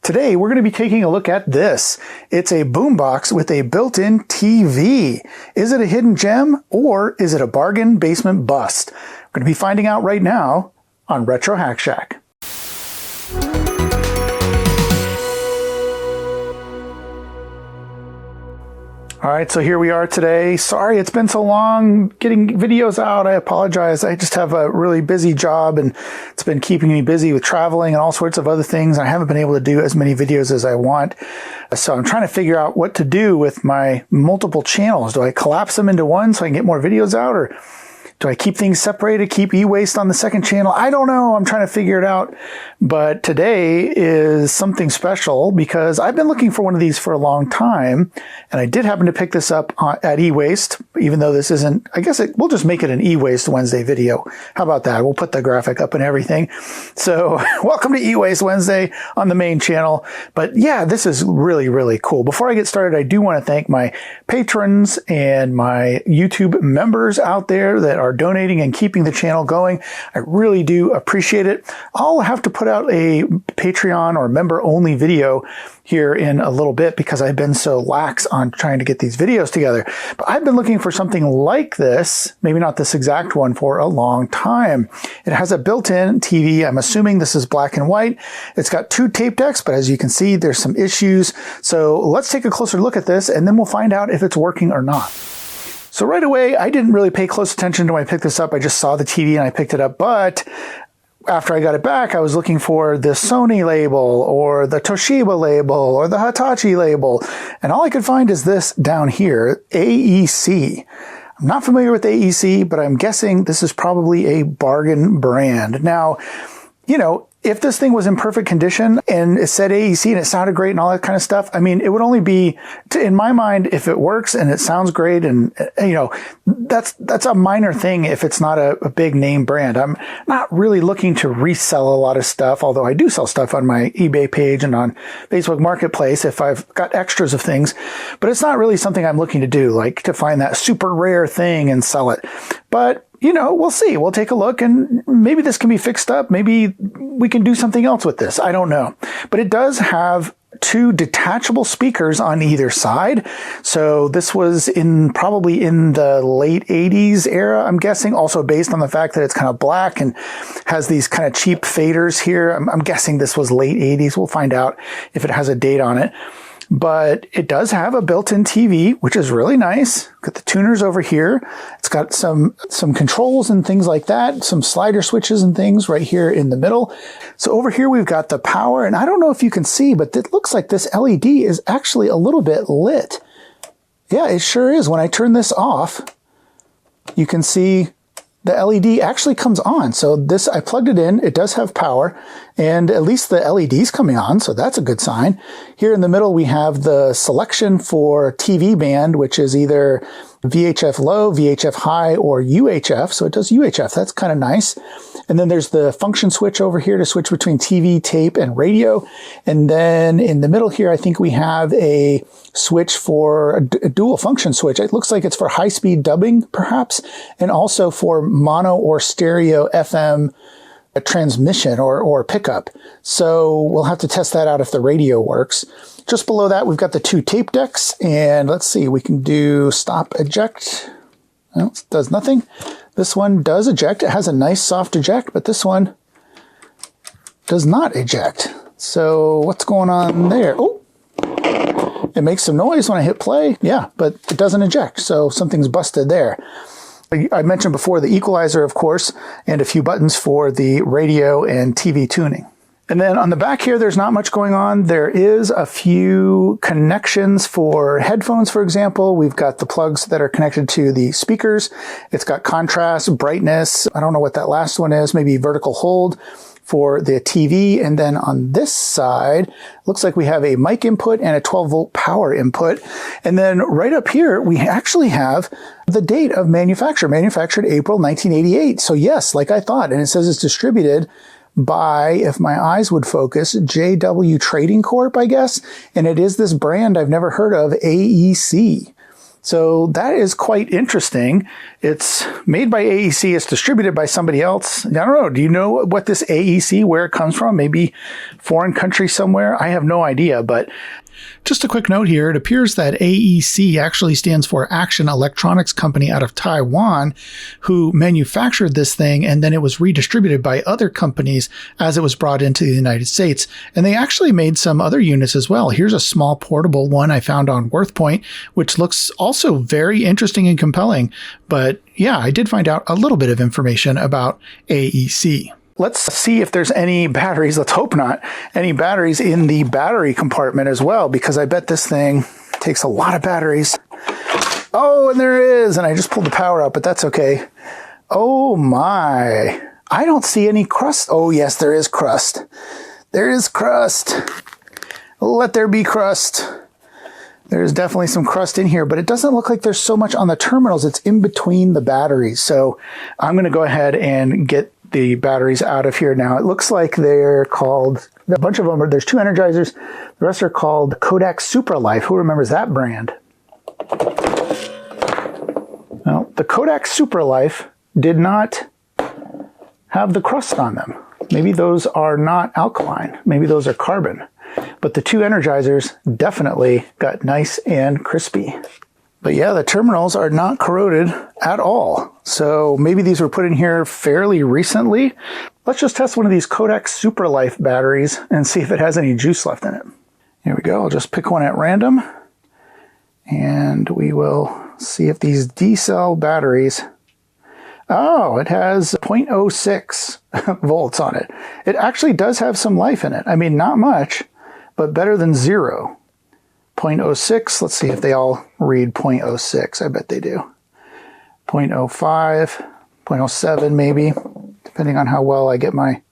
Today, we're going to be taking a look at this. It's a boombox with a built-in TV. Is it a hidden gem or is it a bargain basement bust? We're going to be finding out right now on Retro Hack Shack. All right, so here we are today. Sorry it's been so long getting videos out. I apologize. I just have a really busy job and it's been keeping me busy with traveling and all sorts of other things. I haven't been able to do as many videos as I want. So I'm trying to figure out what to do with my multiple channels. Do I collapse them into one so I can get more videos out, or do I keep things separated, keep e-waste on the second channel? I don't know. I'm trying to figure it out. But today is something special because I've been looking for one of these for a long time. And I did happen to pick this up at e-waste, even though this isn't, I guess we'll just make it an e-waste Wednesday video. How about that? We'll put the graphic up and everything. So welcome to e-waste Wednesday on the main channel. But yeah, this is really, really cool. Before I get started, I do want to thank my patrons and my YouTube members out there that are donating and keeping the channel going. I really do appreciate it. I'll have to put out a Patreon or member only video here in a little bit because I've been so lax on trying to get these videos together. But I've been looking for something like this, maybe not this exact one, for a long time. It has a built-in TV. I'm assuming this is black and white. It's got two tape decks, but as you can see, there's some issues. So let's take a closer look at this and then we'll find out if it's working or not. So right away, I didn't really pay close attention to when I picked this up. I just saw the TV and I picked it up. But after I got it back, I was looking for the Sony label or the Toshiba label or the Hitachi label. And all I could find is this down here, AEC. I'm not familiar with AEC, but I'm guessing this is probably a bargain brand. Now, you know, if this thing was in perfect condition and it said AEC and it sounded great and all that kind of stuff, I mean, it would only be, in my mind, if it works and it sounds great and, you know, that's a minor thing if it's not a big name brand. I'm not really looking to resell a lot of stuff, although I do sell stuff on my eBay page and on Facebook Marketplace if I've got extras of things, but it's not really something I'm looking to do, like to find that super rare thing and sell it. But you know, we'll see. We'll take a look and maybe this can be fixed up. Maybe we can do something else with this. I don't know. But it does have two detachable speakers on either side. So this was probably in the late 80s era, I'm guessing, also based on the fact that it's kind of black and has these kind of cheap faders here. I'm guessing this was late 80s. We'll find out if it has a date on it. But it does have a built-in TV, which is really nice. Got the tuners over here. It's got some controls and things like that, some slider switches and things right here in the middle. So over here we've got the power, and I don't know if you can see, but it looks like this LED is actually a little bit lit. Yeah, it sure is. When I turn this off, you can see the LED actually comes on. So this, I plugged it in, it does have power, and at least the LED's coming on, so that's a good sign. Here in the middle, we have the selection for TV band, which is either VHF low, VHF high, or UHF. So it does UHF, that's kind of nice. And then there's the function switch over here to switch between TV, tape, and radio. And then in the middle here, I think we have a switch for a dual function switch. It looks like it's for high-speed dubbing, perhaps, and also for mono or stereo FM transmission or pickup. So we'll have to test that out if the radio works. Just below that, we've got the two tape decks, and let's see, we can do stop eject. Well, it does nothing. This one does eject. It has a nice soft eject, but this one does not eject. So what's going on there? Oh, it makes some noise when I hit play. Yeah, but it doesn't eject, so something's busted there. I mentioned before the equalizer, of course, and a few buttons for the radio and TV tuning. And then on the back here, there's not much going on. There is a few connections for headphones, for example. We've got the plugs that are connected to the speakers. It's got contrast, brightness. I don't know what that last one is, maybe vertical hold for the TV. And then on this side, looks like we have a mic input and a 12-volt power input. And then right up here, we actually have the date of manufacture, manufactured April 1988. So yes, like I thought, and it says it's distributed by, if my eyes would focus, JW Trading Corp, I guess. And it is this brand I've never heard of, AEC. So that is quite interesting. It's made by AEC. It's distributed by somebody else. I don't know. Do you know what this AEC, where it comes from? Maybe foreign country somewhere? I have no idea, but just a quick note here. It appears that AEC actually stands for Action Electronics Company out of Taiwan, who manufactured this thing, and then it was redistributed by other companies as it was brought into the United States. And they actually made some other units as well. Here's a small portable one I found on WorthPoint, which looks also very interesting and compelling. But yeah, I did find out a little bit of information about AEC. Let's see if there's any batteries, let's hope not, any batteries in the battery compartment as well, because I bet this thing takes a lot of batteries. Oh, and there is, and I just pulled the power up, but that's okay. Oh my, I don't see any crust. Oh yes, there is crust. There is crust. Let there be crust. There's definitely some crust in here, but it doesn't look like there's so much on the terminals. It's in between the batteries. So I'm going to go ahead and get the batteries out of here now. It looks like they're called, a bunch of them, there's 2 Energizers. The rest are called Kodak Supralife. Who remembers that brand? Well, the Kodak Supralife did not have the crust on them. Maybe those are not alkaline. Maybe those are carbon. But the 2 Energizers definitely got nice and crispy. But yeah, the terminals are not corroded at all. So maybe these were put in here fairly recently. Let's just test one of these Kodak Supralife batteries and see if it has any juice left in it. Here we go. I'll just pick one at random. And we will see if these D-cell batteries... Oh, it has 0.06 volts on it. It actually does have some life in it. I mean, not much, but better than 0. 0.06, let's see if they all read 0.06. I bet they do. 0.05, 0.07 maybe, depending on how well I get my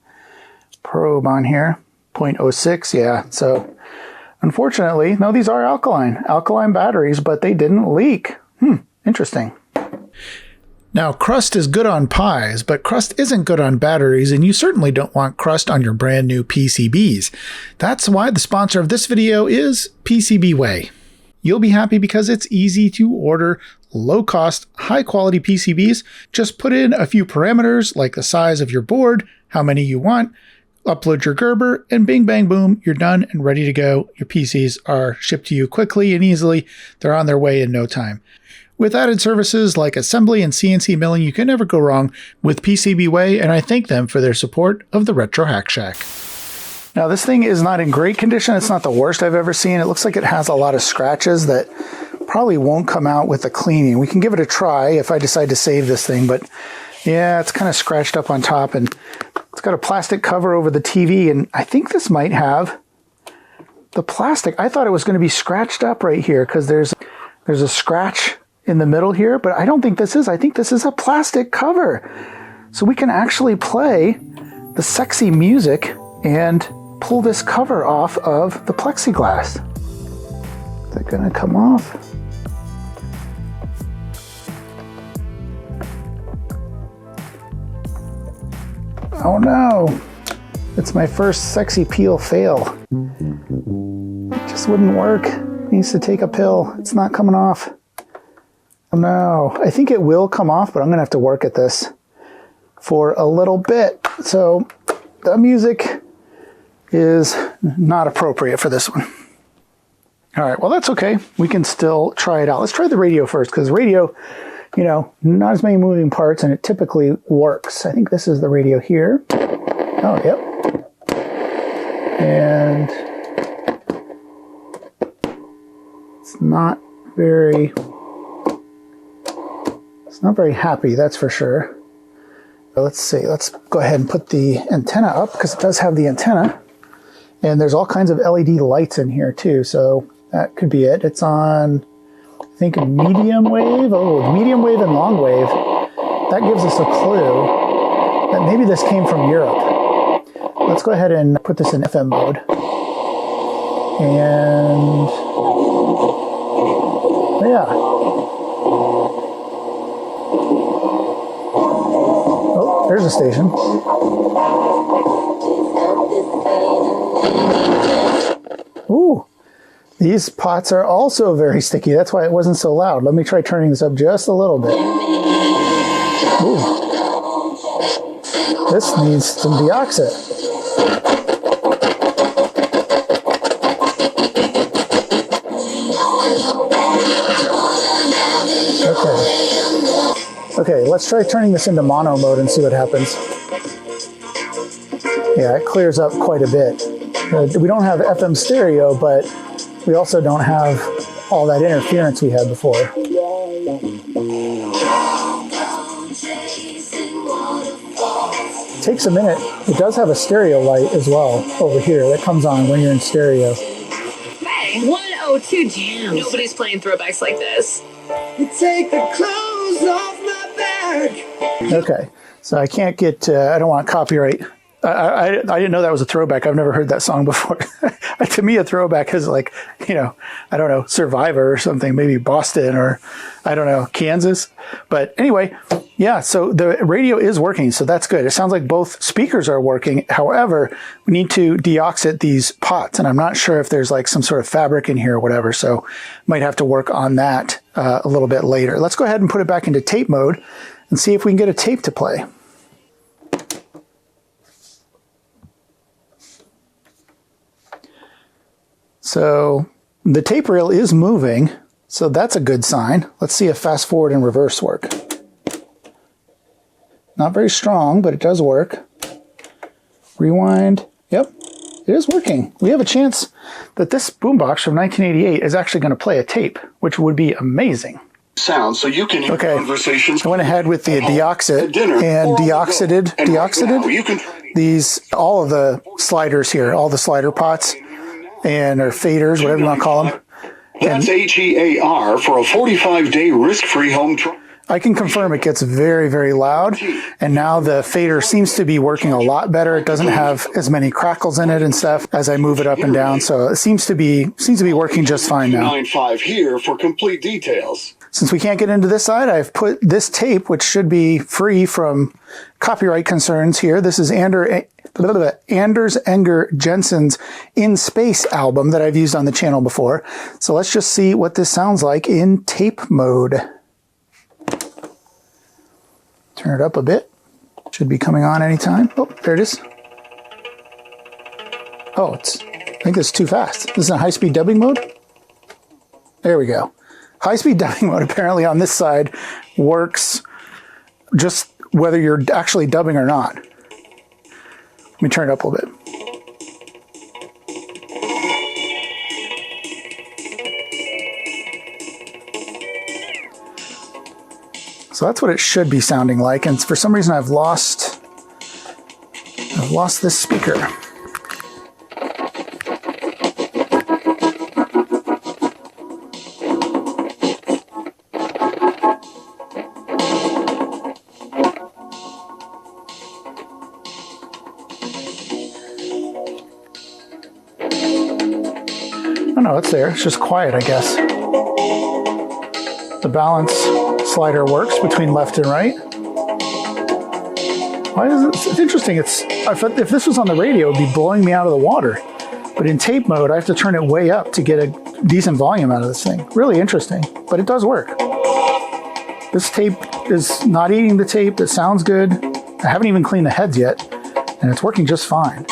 probe on here. 0.06, yeah. So unfortunately, no, these are alkaline batteries, but they didn't leak. Interesting. Now, crust is good on pies, but crust isn't good on batteries, and you certainly don't want crust on your brand new PCBs. That's why the sponsor of this video is PCBWay. You'll be happy because it's easy to order low-cost, high-quality PCBs. Just put in a few parameters like the size of your board, how many you want, upload your Gerber, and bing, bang, boom, you're done and ready to go. Your PCs are shipped to you quickly and easily. They're on their way in no time. With added services like assembly and CNC milling, you can never go wrong with PCBWay, and I thank them for their support of the Retro Hack Shack. Now, this thing is not in great condition. It's not the worst I've ever seen. It looks like it has a lot of scratches that probably won't come out with the cleaning. We can give it a try if I decide to save this thing, but yeah, it's kind of scratched up on top, and it's got a plastic cover over the TV, and I think this might have the plastic. I thought it was going to be scratched up right here because there's a scratch in the middle here, but I don't think this is. I think this is a plastic cover. So we can actually play the sexy music and pull this cover off of the plexiglass. Is that gonna come off? Oh no, it's my first sexy peel fail. It just wouldn't work. It needs to take a pill. It's not coming off. Oh no, I think it will come off, but I'm gonna have to work at this for a little bit. So the music is not appropriate for this one. All right, well, that's okay. We can still try it out. Let's try the radio first, because radio, you know, not as many moving parts, and it typically works. I think this is the radio here. Oh, yep. And it's not very happy, that's for sure. But let's see, let's go ahead and put the antenna up, because it does have the antenna. And there's all kinds of LED lights in here too, so that could be it. It's on, I think, medium wave. Oh, medium wave and long wave. That gives us a clue that maybe this came from Europe. Let's go ahead and put this in FM mode. And yeah. Oh, there's a station. Ooh, These pots are also very sticky. That's why it wasn't so loud. Let me try turning this up just a little bit. Ooh. This needs some deoxit. Okay, let's try turning this into mono mode and see what happens. Yeah, it clears up quite a bit. We don't have FM stereo, but we also don't have all that interference we had before. It takes a minute. It does have a stereo light as well over here that comes on when you're in stereo. Hey, 102 jams. Nobody's playing throwbacks like this. You take the clothes off my back. Okay, so I can't get, I don't want copyright. I didn't know that was a throwback. I've never heard that song before. To me, a throwback is like, you know, I don't know, Survivor or something, maybe Boston or, I don't know, Kansas. But anyway, yeah, so the radio is working, so that's good. It sounds like both speakers are working. However, we need to deoxit these pots, and I'm not sure if there's like some sort of fabric in here or whatever, so might have to work on that a little bit later. Let's go ahead and put it back into tape mode and see if we can get a tape to play. So the tape reel is moving, so that's a good sign. Let's see if fast forward and reverse work. Not very strong, but it does work. Rewind. Yep, it is working. We have a chance that this boombox from 1988 is actually going to play a tape, which would be amazing. Sound so you can hear conversations. I went ahead with the deoxit and deoxited these, all of the sliders here, all the slider pots and or faders, whatever you want to call them. That's HEAR for a 45-day risk-free home trial. I can confirm it gets very, very loud, and now the fader seems to be working a lot better. It doesn't have as many crackles in it and stuff as I move it up and down, so it seems to be working just fine now. 95 here for complete details. Since we can't get into this side, I've put this tape, which should be free from copyright concerns here. This is Anders Enger Jensen's In Space album that I've used on the channel before. So let's just see what this sounds like in tape mode. Turn it up a bit. Should be coming on anytime. Oh, there it is. Oh, I think it's too fast. This is a high-speed dubbing mode. There we go. High-speed dubbing mode apparently on this side works just whether you're actually dubbing or not. Let me turn it up a little bit. So that's what it should be sounding like, and for some reason I've lost this speaker. Oh no, it's there. It's just quiet, I guess. The balance slider works between left and right. Why is it? It's interesting. If this was on the radio, it would be blowing me out of the water. But in tape mode, I have to turn it way up to get a decent volume out of this thing. Really interesting, but it does work. This tape is not eating the tape. It sounds good. I haven't even cleaned the heads yet, and it's working just fine.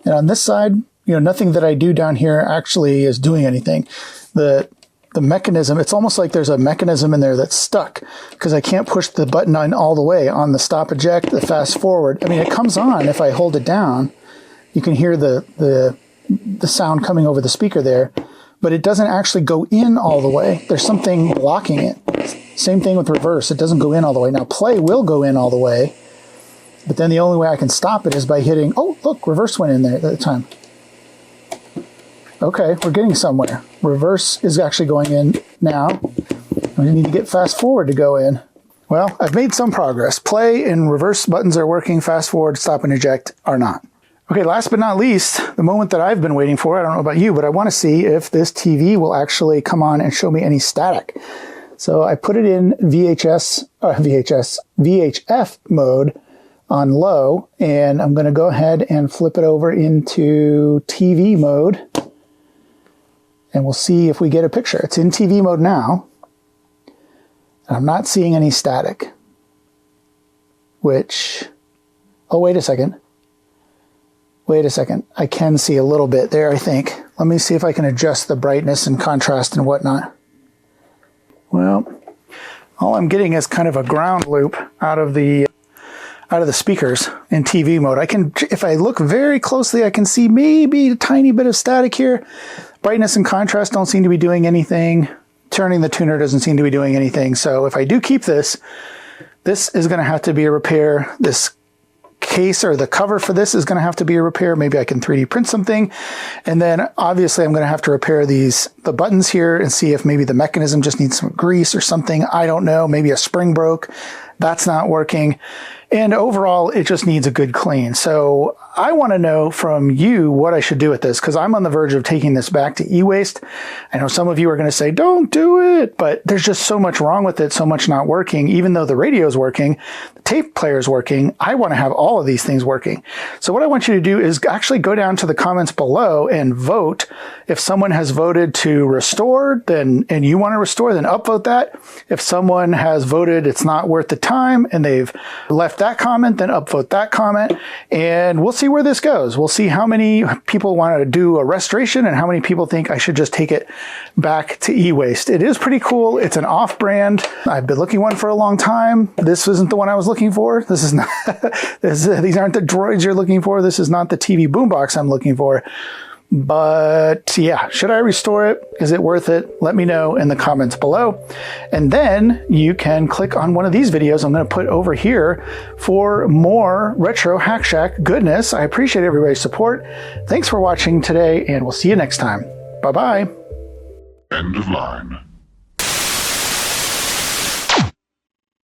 And on this side, you know, nothing that I do down here actually is doing anything. The mechanism, it's almost like there's a mechanism in there that's stuck because I can't push the button on all the way on the stop eject, the fast forward. I mean, it comes on if I hold it down. You can hear the sound coming over the speaker there, but it doesn't actually go in all the way. There's something blocking it. Same thing with reverse. It doesn't go in all the way. Now play will go in all the way, but then the only way I can stop it is by hitting, oh, look, reverse went in there at the time. Okay, we're getting somewhere. Reverse is actually going in now. We need to get fast forward to go in. Well, I've made some progress. Play and reverse buttons are working. Fast forward, stop and eject are not. Okay, last but not least, the moment that I've been waiting for. I don't know about you, but I want to see if this TV will actually come on and show me any static. So I put it in VHF mode on low, and I'm going to go ahead and flip it over into TV mode, and we'll see if we get a picture. It's in TV mode now, and I'm not seeing any static, which, oh, wait a second. Wait a second. I can see a little bit there, I think. Let me see if I can adjust the brightness and contrast and whatnot. Well, all I'm getting is kind of a ground loop out of the speakers in TV mode. I can, if I look very closely, I can see maybe a tiny bit of static here. Brightness and contrast don't seem to be doing anything. Turning the tuner doesn't seem to be doing anything. So if I do keep this, this is going to have to be a repair. This case or the cover for this is going to have to be a repair. Maybe I can 3D print something. And then obviously I'm going to have to repair the buttons here and see if maybe the mechanism just needs some grease or something. I don't know. Maybe a spring broke. That's not working. And overall, it just needs a good clean. So I want to know from you what I should do with this, because I'm on the verge of taking this back to e-waste. I know some of you are going to say, don't do it, but there's just so much wrong with it, so much not working. Even though the radio is working, the tape player is working, I want to have all of these things working. So what I want you to do is actually go down to the comments below and vote. If someone has voted to restore, then, and you want to restore, then upvote that. If someone has voted it's not worth the time and they've left that comment, then upvote that comment, and we'll see where this goes. We'll see how many people want to do a restoration and how many people think I should just take it back to e-waste. It is pretty cool. It's an off-brand. I've been looking one for a long time. This isn't the one I was looking for. This is not, these aren't the droids you're looking for. This is not the TV boombox I'm looking for. But yeah, should I restore it? Is it worth it? Let me know in the comments below. And then you can click on one of these videos I'm going to put over here for more retro Hack Shack goodness. I appreciate everybody's support. Thanks for watching today, and we'll see you next time. Bye-bye. End of line.